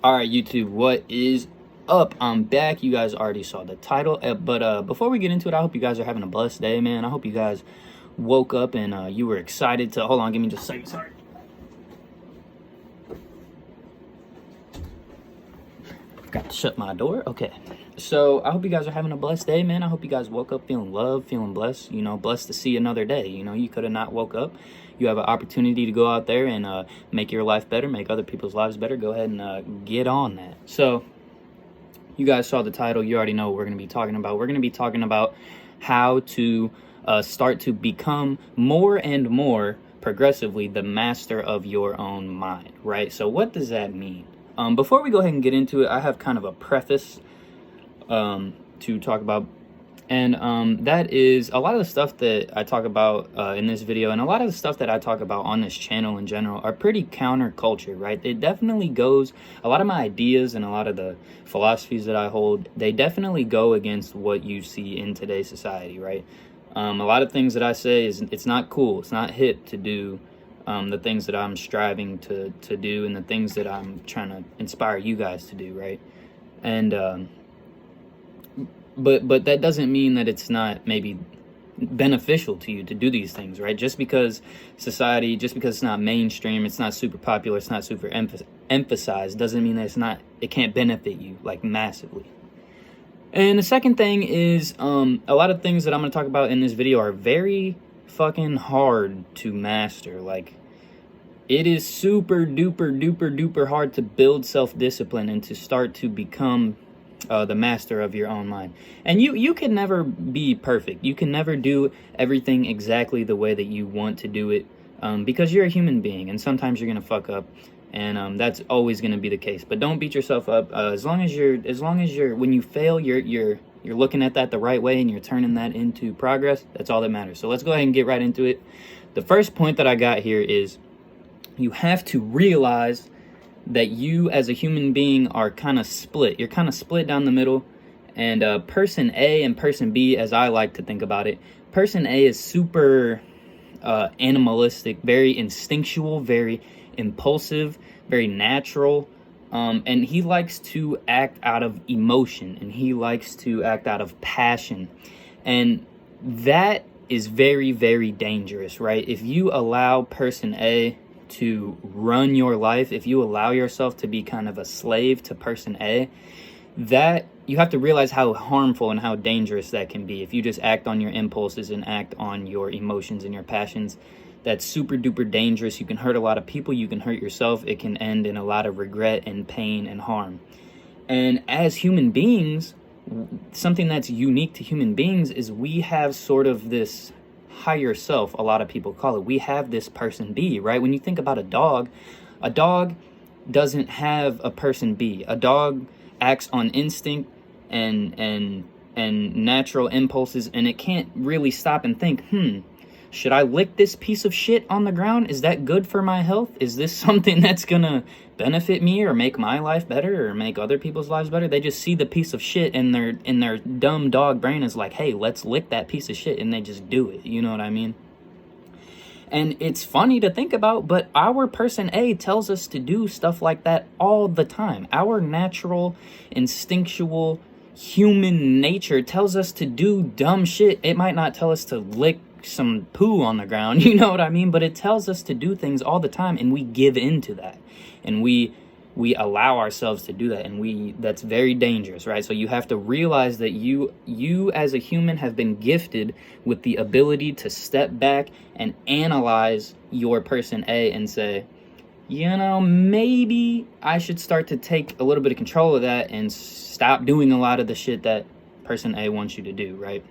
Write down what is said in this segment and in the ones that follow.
All right, YouTube, what is up? I'm back. You guys already saw the title, but before we get into it, I hope you guys are having a blessed day, man. I hope you guys woke up and you were excited to. Hold on, give me just a second. Sorry. Forgot to shut my door. Okay. So I hope you guys are having a blessed day, man. I hope you guys woke up feeling loved, feeling blessed, blessed to see another day. You could have not woke up. You have an opportunity to go out there and make your life better, make other people's lives better. Go ahead and get on that. So you guys saw the title. You already know what we're going to be talking about. We're going to be talking about how to start to become more and more progressively the master of your own mind, right? So what does that mean? Before we go ahead and get into it, I have kind of a preface to talk about, and that is a lot of the stuff that I talk about in this video, and a lot of the stuff that I talk about on this channel in general are pretty counterculture, right? It definitely goes, a lot of my ideas and a lot of the philosophies that I hold, they definitely go against what you see in today's society, right? A lot of things that I say is it's not cool, it's not hip to do the things that I'm striving to do and the things that I'm trying to inspire you guys to do, right? And but that doesn't mean that it's not maybe beneficial to you to do these things, right? Just because society, just because it's not mainstream, it's not super popular, it's not super emphasized, doesn't mean that it can't benefit you like massively. And the second thing is a lot of things that I'm going to talk about in this video are very fucking hard to master. Like, it is super duper hard to build self-discipline and to start to become the master of your own mind. And you can never be perfect. You can never do everything exactly the way that you want to do it, because you're a human being and sometimes you're gonna fuck up, and that's always gonna be the case. But don't beat yourself up. As long as you're when you fail, you're looking at that the right way and you're turning that into progress. That's all that matters. So let's go ahead and get right into it. The first point that I got here is you have to realize that you as a human being are kind of split. You're kind of split down the middle, and person A and person B, as I like to think about it, person A is super animalistic, very instinctual, very impulsive, very natural, and he likes to act out of emotion, and he likes to act out of passion, and that is very dangerous, right? If you allow person A to run your life, if you allow yourself to be kind of a slave to person A, that you have to realize how harmful and how dangerous that can be. If you just act on your impulses and act on your emotions and your passions, that's super duper dangerous. You can hurt a lot of people, you can hurt yourself, it can end in a lot of regret and pain and harm. And as human beings, something that's unique to human beings is we have sort of this higher self, a lot of people call it. We have this person B, right? When you think about a dog doesn't have a person B. A dog acts on instinct and natural impulses, and it can't really stop and think, should I lick this piece of shit on the ground? Is that good for my health? Is this something that's gonna benefit me or make my life better or make other people's lives better? They just see the piece of shit and their dumb dog brain is like, hey, let's lick that piece of shit, and they just do it. You know what I mean? And it's funny to think about, but our person A tells us to do stuff like that all the time. Our natural, instinctual, human nature tells us to do dumb shit. It might not tell us to lick some poo on the ground, you know what I mean? But it tells us to do things all the time, and we give into that. And we allow ourselves to do that, and that's very dangerous, right? So you have to realize that you as a human have been gifted with the ability to step back and analyze your person A and say, maybe I should start to take a little bit of control of that and stop doing a lot of the shit that person A wants you to do, right?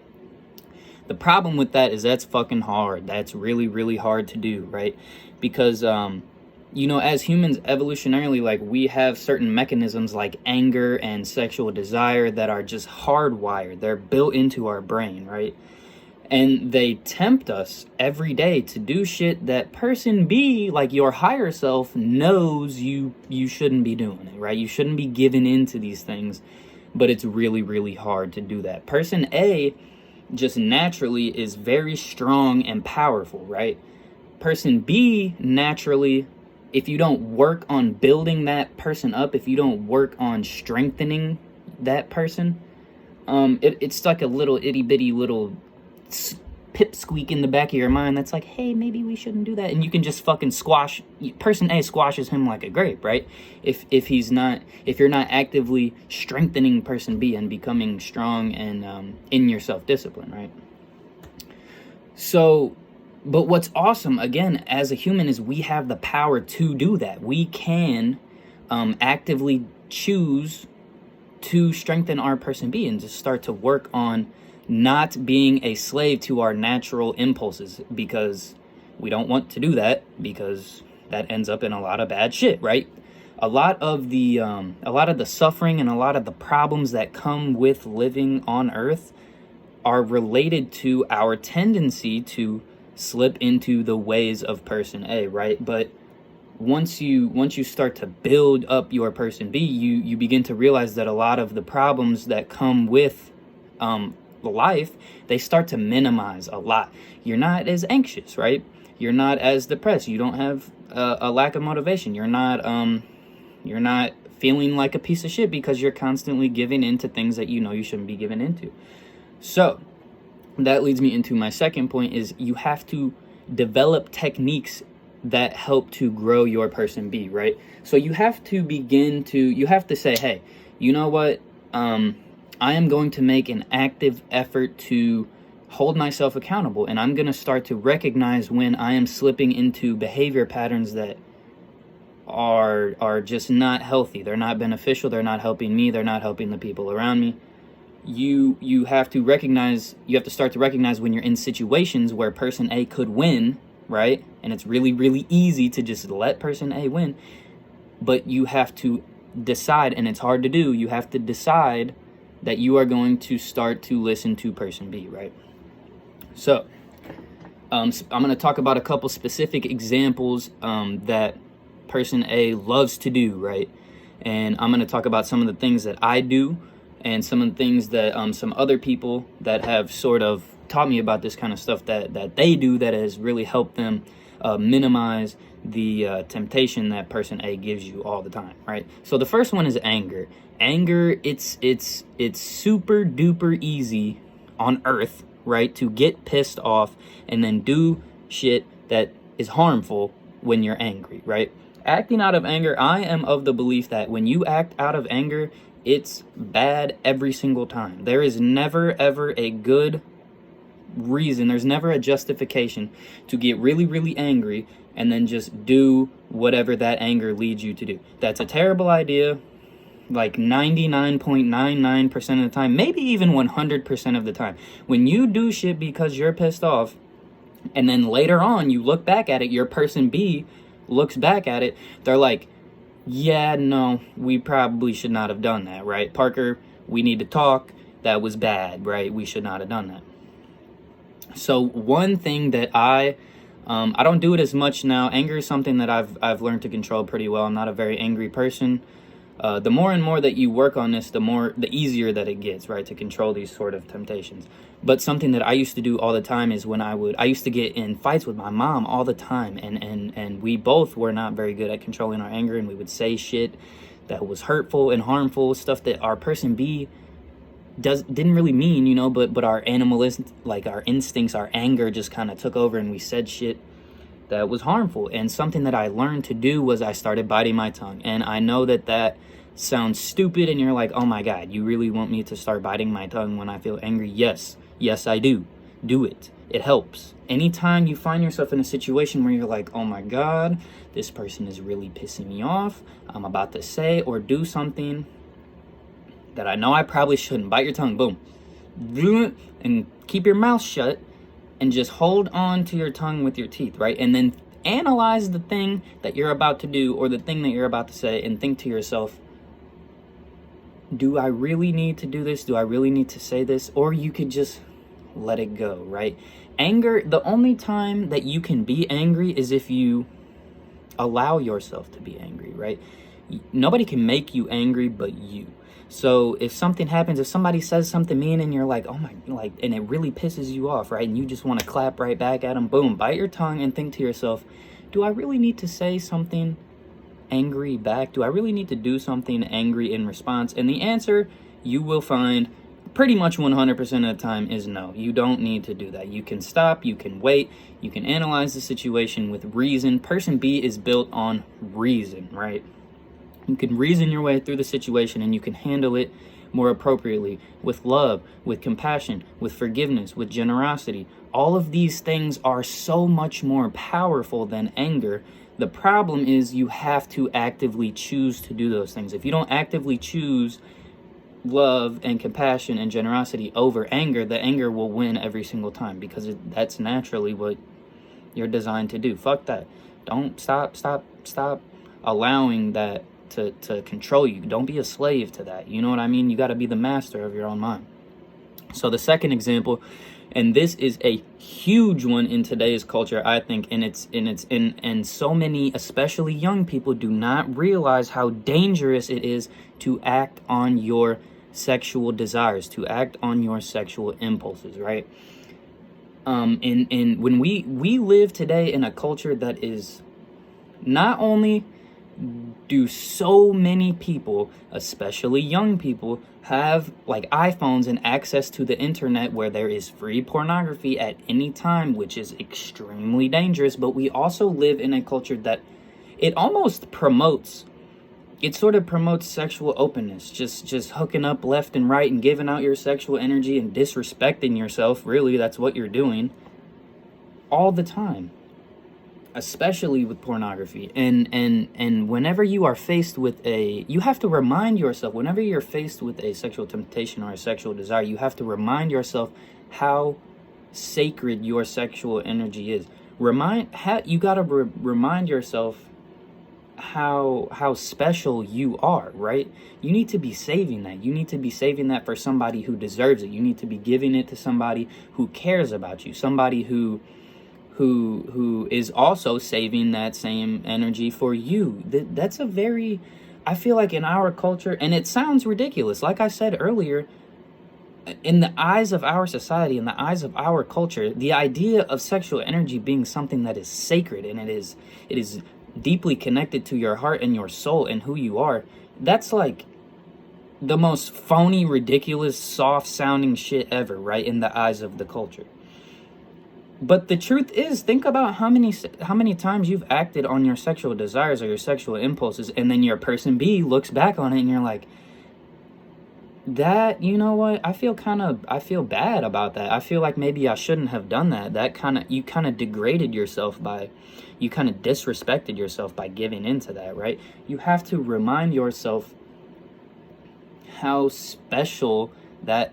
The problem with that is that's fucking hard. That's really hard to do, right? Because as humans, evolutionarily, like, we have certain mechanisms like anger and sexual desire that are just hardwired. They're built into our brain, right? And they tempt us every day to do shit that person B, like your higher self, knows you shouldn't be doing it, right? You shouldn't be giving into these things, but it's really hard to do that. Person A just naturally is very strong and powerful, right? Person B naturally if you don't work on building that person up, if you don't work on strengthening that person, it's like a little itty bitty little pipsqueak in the back of your mind that's like, hey, maybe we shouldn't do that, and you can just fucking squash person A squashes him like a grape, right? If you're not actively strengthening person B and becoming strong and in your self-discipline, right? So, but what's awesome again as a human is we have the power to do that. We can actively choose to strengthen our person B and just start to work on not being a slave to our natural impulses, because we don't want to do that, because that ends up in a lot of bad shit, right? A lot of the suffering and a lot of the problems that come with living on Earth are related to our tendency to slip into the ways of person A, right? But once you start to build up your person B, you begin to realize that a lot of the problems that come with life, they start to minimize a lot. You're not as anxious, right? You're not as depressed. You don't have a lack of motivation. You're not feeling like a piece of shit because you're constantly giving into things that you know you shouldn't be giving into. So that leads me into my second point, is you have to develop techniques that help to grow your person B, right? So you have to say, hey, you know what? I am going to make an active effort to hold myself accountable, and I'm going to start to recognize when I am slipping into behavior patterns that are just not healthy. They're not beneficial. They're not helping me. They're not helping the people around me. You have to start to recognize when you're in situations where person A could win, right? And it's really, really easy to just let person A win, but you have to decide, and it's hard to do, you have to decide that you are going to start to listen to person B, right? So I'm going to talk about a couple specific examples that person A loves to do, right? And I'm going to talk about some of the things that I do and some of the things that some other people that have sort of taught me about this kind of stuff that they do that has really helped them minimize the temptation that person A gives you all the time, right? So the first one is anger. Anger, it's super duper easy on Earth, right, to get pissed off and then do shit that is harmful when you're angry, right? Acting out of anger, I am of the belief that when you act out of anger, it's bad every single time. There is never ever a good reason, there's never a justification to get really, really angry and then just do whatever that anger leads you to do. That's a terrible idea. Like 99.99% of the time, maybe even 100% of the time. When you do shit because you're pissed off, and then later on you look back at it, your person B looks back at it, they're like, yeah, no, we probably should not have done that, right? Parker, we need to talk. That was bad, right? We should not have done that. So one thing that I don't do it as much now. Anger is something that I've learned to control pretty well. I'm not a very angry person. The more and more that you work on this, the easier that it gets, right, to control these sort of temptations. But something that I used to do all the time is when I used to get in fights with my mom all the time, and we both were not very good at controlling our anger, and we would say shit that was hurtful and harmful, stuff that our person B didn't really mean, but our animalistic, like our instincts, our anger just kind of took over, and we said shit that was harmful. And something that I learned to do was I started biting my tongue. And I know that sounds stupid, and you're like, oh my God, you really want me to start biting my tongue when I feel angry? Yes, I do. Do it. It helps. Anytime you find yourself in a situation where you're like, oh my God, this person is really pissing me off, I'm about to say or do something that I know I probably shouldn't, bite your tongue, boom, and keep your mouth shut and just hold on to your tongue with your teeth, right? And then analyze the thing that you're about to do or the thing that you're about to say and think to yourself, do I really need to do this? Do I really need to say this? Or you could just let it go, right? Anger, the only time that you can be angry is if you allow yourself to be angry, right? Nobody can make you angry but you. So if something happens, if somebody says something mean and you're like, oh my, like, and it really pisses you off, right? And you just want to clap right back at them, boom, bite your tongue and think to yourself, do I really need to say something angry back? Do I really need to do something angry in response? And the answer, you will find pretty much 100% of the time, is no. You don't need to do that. You can stop, you can wait, you can analyze the situation with reason. Person B is built on reason, right? You can reason your way through the situation, and you can handle it more appropriately with love, with compassion, with forgiveness, with generosity. All of these things are so much more powerful than anger. The problem is you have to actively choose to do those things. If you don't actively choose love and compassion and generosity over anger, the anger will win every single time, because that's naturally what you're designed to do. Fuck that. Don't stop allowing that to control you. Don't be a slave to that. You know what I mean? You got to be the master of your own mind. So the second example, and this is a huge one in today's culture, I think, and so many, especially young people, do not realize how dangerous it is to act on your sexual desires, to act on your sexual impulses, right? And when we live today in a culture that is, not only do so many people, especially young people, have like iPhones and access to the internet where there is free pornography at any time, which is extremely dangerous. But we also live in a culture that it almost promotes, it sort of promotes sexual openness, just hooking up left and right and giving out your sexual energy and disrespecting yourself. Really, that's what you're doing all the time, especially with pornography. And whenever you are faced with you have to remind yourself, whenever you're faced with a sexual temptation or a sexual desire, you have to remind yourself how sacred your sexual energy is. You gotta remind yourself how special you are, right? You need to be saving that. You need to be saving that for somebody who deserves it. You need to be giving it to somebody who cares about you, somebody who is also saving that same energy for you. That's a very, I feel like in our culture, and it sounds ridiculous, like I said earlier, in the eyes of our society, in the eyes of our culture, the idea of sexual energy being something that is sacred and it is deeply connected to your heart and your soul and who you are, that's like the most phony, ridiculous, soft sounding shit ever, right, in the eyes of the culture. But the truth is, think about how many times you've acted on your sexual desires or your sexual impulses, and then your person B looks back on it and you're like, that, you know what, I feel bad about that. I feel like maybe I shouldn't have done that. You kind of degraded yourself you kind of disrespected yourself by giving into that, right? You have to remind yourself how special that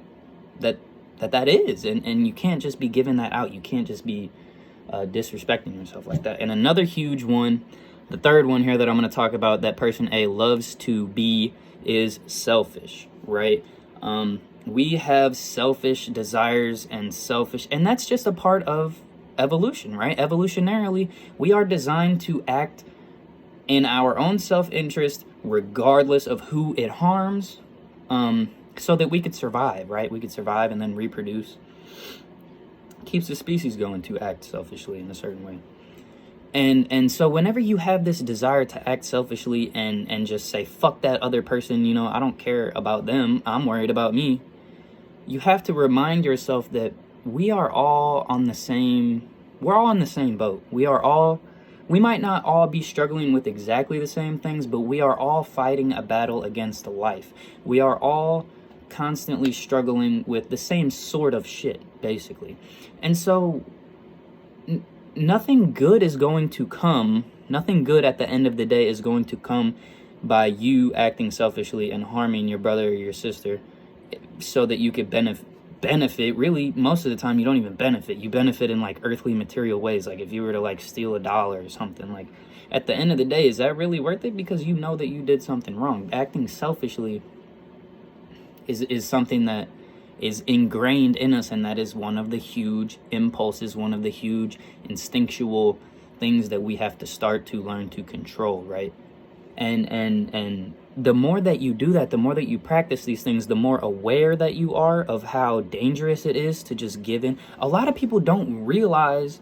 is, and you can't just be giving that out. You can't just be disrespecting yourself like that. And another huge one, the third one here that I'm going to talk about that person A loves to be, is selfish, right? We have selfish desires and that's just a part of evolution, right? Evolutionarily, we are designed to act in our own self-interest regardless of who it harms, so that we could survive, right? We could survive and then reproduce. Keeps the species going to act selfishly in a certain way. And so whenever you have this desire to act selfishly and just say, fuck that other person, you know, I don't care about them, I'm worried about me, you have to remind yourself that we're all on the same boat. We might not all be struggling with exactly the same things, but we are all fighting a battle against life. We are all constantly struggling with the same sort of shit, basically. And so nothing good at the end of the day is going to come by you acting selfishly and harming your brother or your sister so that you could benefit. Really, most of the time you don't even benefit. You benefit in like earthly material ways. Like if you were to like steal $1 or something, like at the end of the day, is that really worth it? Because you know that you did something wrong. Acting selfishly is something that is ingrained in us, and that is one of the huge impulses, one of the huge instinctual things that we have to start to learn to control, right? And the more that you do that, the more that you practice these things, the more aware that you are of how dangerous it is to just give in. A lot of people don't realize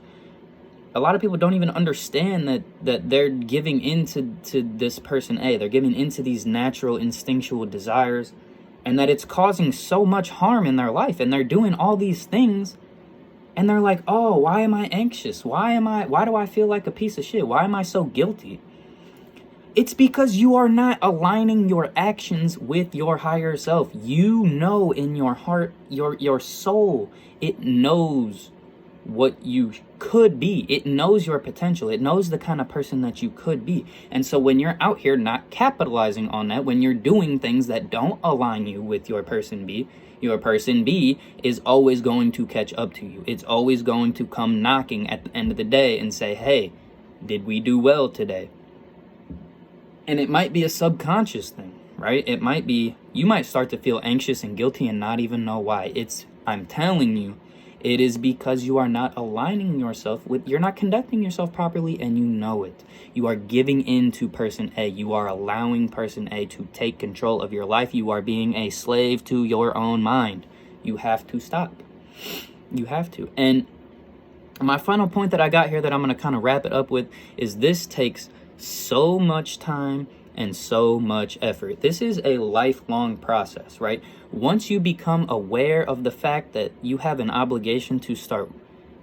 a lot of people don't even understand that they're giving into this person A. They're giving into these natural instinctual desires, and that it's causing so much harm in their life, and they're doing all these things, and they're like, oh, why am I anxious? Why do I feel like a piece of shit? Why am I so guilty? It's because you are not aligning your actions with your higher self. You know in your heart, your soul, it knows what you could be. It knows your potential. It knows the kind of person that you could be. And so when you're out here not capitalizing on that, when you're doing things that don't align you with your person B, your person B is always going to catch up to you. It's always going to come knocking at the end of the day and say, hey, did we do well today? And it might be a subconscious thing, right? It might be, you might start to feel anxious and guilty and not even know why. I'm telling you, it is because you are not aligning yourself with, you're not conducting yourself properly, and you know it. You are giving in to person A. You are allowing person A to take control of your life. You are being a slave to your own mind. You have to stop. You have to. And my final point that I got here that I'm going to kind of wrap it up with is this takes so much time and so much effort. This is a lifelong process, right? Once you become aware of the fact that you have an obligation to start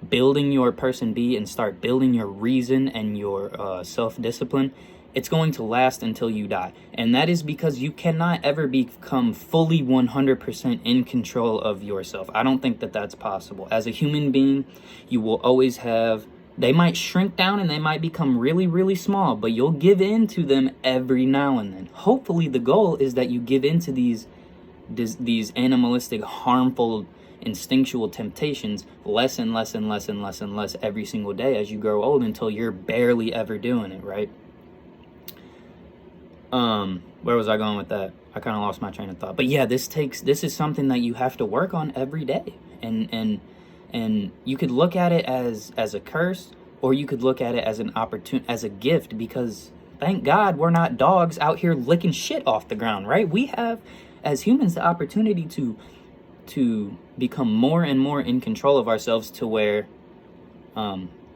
building your person B and start building your reason and your self-discipline, it's going to last until you die. And that is because you cannot ever become fully 100% in control of yourself. I don't think that that's possible. As a human being, you will always have, they might shrink down and they might become really, really small, but you'll give in to them every now and then. Hopefully the goal is that you give in to these animalistic, harmful, instinctual temptations less and less and less and less and less every single day as you grow old until you're barely ever doing it, right? Where was I going with that? I kind of lost my train of thought. But yeah, this is something that you have to work on every day. And you could look at it as a curse, or you could look at it as an opportunity, as a gift, because thank God we're not dogs out here licking shit off the ground, right? We have, as humans, the opportunity to become more and more in control of ourselves, to where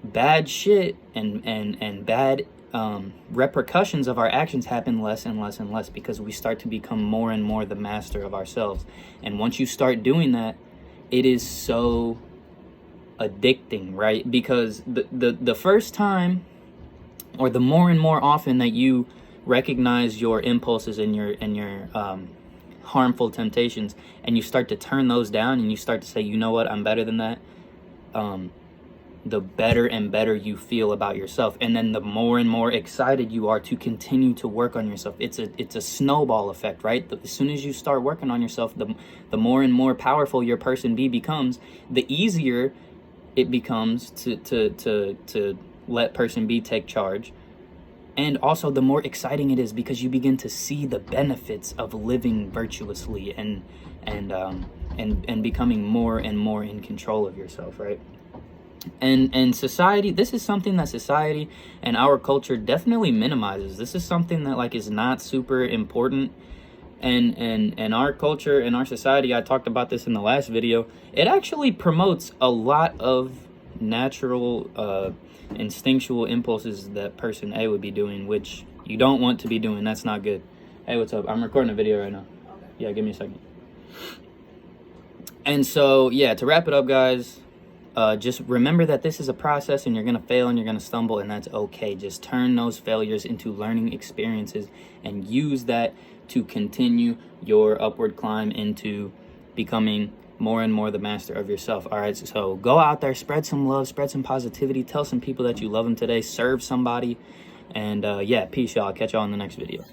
bad shit and bad repercussions of our actions happen less and less and less, because we start to become more and more the master of ourselves. And once you start doing that, it is so addicting, right? Because the first time, or the more and more often that you recognize your impulses and your harmful temptations, and you start to turn those down, and you start to say, you know what, I'm better than that, the better and better you feel about yourself. And then the more and more excited you are to continue to work on yourself. It's a snowball effect, right? As soon as you start working on yourself, the more and more powerful your person B becomes, the easier it becomes to let person B take charge. And also the more exciting it is, because you begin to see the benefits of living virtuously and becoming more and more in control of yourself, right? And society, this is something that society and our culture definitely minimizes. This is something that like is not super important. And our culture and our society, I talked about this in the last video, it actually promotes a lot of natural instinctual impulses that person A would be doing, which you don't want to be doing. That's not good. Hey, what's up? I'm recording a video right now. Okay. Yeah, give me a second. And so, yeah, to wrap it up, guys, just remember that this is a process, and you're going to fail and you're going to stumble, and that's okay. Just turn those failures into learning experiences and use that to continue your upward climb into becoming more and more the master of yourself. All right, so go out there, spread some love, spread some positivity, tell some people that you love them today, serve somebody, and yeah, peace, y'all. Catch y'all in the next video.